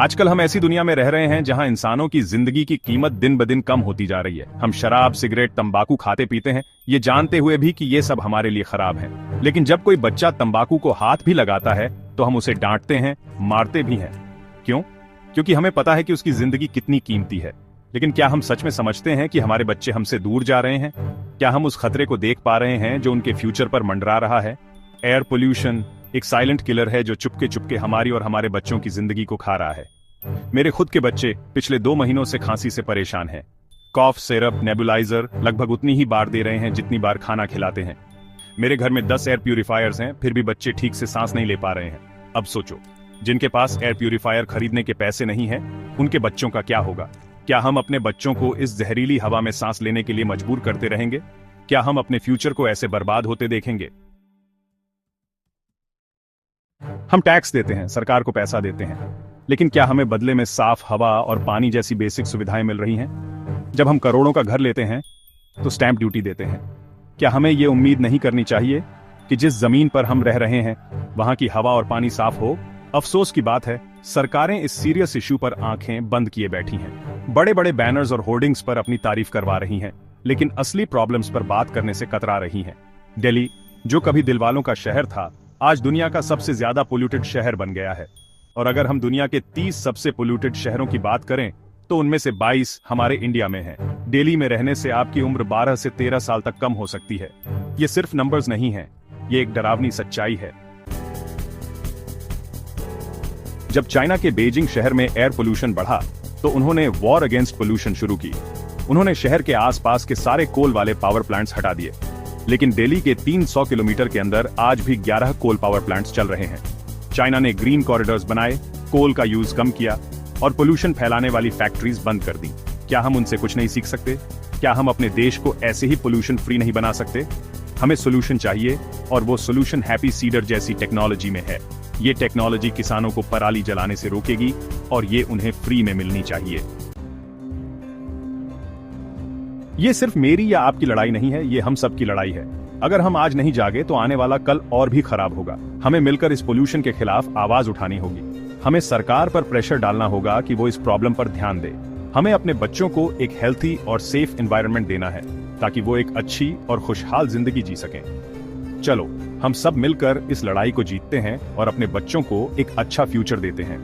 आजकल हम ऐसी दुनिया में रह रहे हैं जहां इंसानों की जिंदगी की कीमत दिन ब दिन कम होती जा रही है। हम शराब, सिगरेट, तंबाकू खाते पीते हैं, ये जानते हुए भी कि ये सब हमारे लिए खराब है। लेकिन जब कोई बच्चा तंबाकू को हाथ भी लगाता है तो हम उसे डांटते हैं, मारते भी हैं। क्यों? क्योंकि हमें पता है कि उसकी जिंदगी कितनी कीमती है। लेकिन क्या हम सच में समझते हैं कि हमारे बच्चे हमसे दूर जा रहे हैं? क्या हम उस खतरे को देख पा रहे हैं जो उनके फ्यूचर पर मंडरा रहा है? एयर पोल्यूशन एक साइलेंट किलर है जो चुपके चुपके हमारी और हमारे बच्चों की जिंदगी को खा रहा है। मेरे खुद के बच्चे पिछले 2 महीनों से खांसी से परेशान हैं। कॉफ सिरप, नेबुलाइजर लगभग उतनी ही बार दे रहे हैं जितनी बार खाना खिलाते हैं। मेरे घर में 10 एयर प्यूरिफायर्स हैं, फिर भी बच्चे ठीक से सांस नहीं ले पा रहे हैं। अब सोचो, जिनके पास एयर प्यूरिफायर खरीदने के पैसे नहीं हैं, उनके बच्चों का क्या होगा? क्या हम अपने बच्चों को इस जहरीली हवा में सांस लेने के लिए मजबूर करते रहेंगे? क्या हम अपने फ्यूचर को ऐसे बर्बाद होते देखेंगे? हम टैक्स देते हैं, सरकार को पैसा देते हैं, लेकिन क्या हमें बदले में साफ हवा और पानी जैसी बेसिक सुविधाएं मिल रही हैं? जब हम करोड़ों का घर लेते हैं तो स्टैंप ड्यूटी देते हैं। क्या हमें यह उम्मीद नहीं करनी चाहिए कि जिस जमीन पर हम रह रहे हैं वहां की हवा और पानी साफ हो? अफसोस की बात है, सरकारें इस सीरियस इशू पर आंखें बंद किए बैठी हैं। बड़े बड़े बैनर्स और होर्डिंग्स पर अपनी तारीफ करवा रही हैं, लेकिन असली प्रॉब्लम्स पर बात करने से कतरा रही हैं। दिल्ली, जो कभी दिलवालों का शहर था, आज दुनिया का सबसे ज्यादा पोल्यूटेड शहर बन गया है। और अगर हम दुनिया के 30 सबसे पोल्यूटेड शहरों की बात करें तो उनमें से 22 हमारे इंडिया में हैं। दिल्ली में रहने से आपकी उम्र 12 से 13 साल तक कम हो सकती है। ये सिर्फ नंबर्स नहीं हैं, ये एक डरावनी सच्चाई है। जब चाइना के बीजिंग शहर में एयर पोल्यूशन बढ़ा तो उन्होंने वॉर अगेंस्ट पोल्यूशन शुरू की। उन्होंने शहर के आसपास के सारे कोल वाले पावर प्लांट्स हटा दिए। लेकिन दिल्ली के 300 किलोमीटर के अंदर आज भी 11 कोल पावर प्लांट्स चल रहे हैं। चाइना ने ग्रीन कॉरिडोर्स बनाए, कोल का यूज कम किया और पोल्यूशन फैलाने वाली फैक्ट्रीज बंद कर दी। क्या हम उनसे कुछ नहीं सीख सकते? क्या हम अपने देश को ऐसे ही पोल्यूशन फ्री नहीं बना सकते? हमें सोल्यूशन चाहिए और वो सोल्यूशन हैप्पी सीडर जैसी टेक्नोलॉजी में है। ये टेक्नोलॉजी किसानों को पराली जलाने से रोकेगी और ये उन्हें फ्री में मिलनी चाहिए। ये सिर्फ मेरी या आपकी लड़ाई नहीं है, ये हम सब की लड़ाई है। अगर हम आज नहीं जागे तो आने वाला कल और भी खराब होगा। हमें मिलकर इस पोल्यूशन के खिलाफ आवाज उठानी होगी। हमें सरकार पर प्रेशर डालना होगा कि वो इस प्रॉब्लम पर ध्यान दे। हमें अपने बच्चों को एक हेल्थी और सेफ एनवायरनमेंट देना है ताकि वो एक अच्छी और खुशहाल जिंदगी जी सकें। चलो, हम सब मिलकर इस लड़ाई को जीतते हैं और अपने बच्चों को एक अच्छा फ्यूचर देते हैं।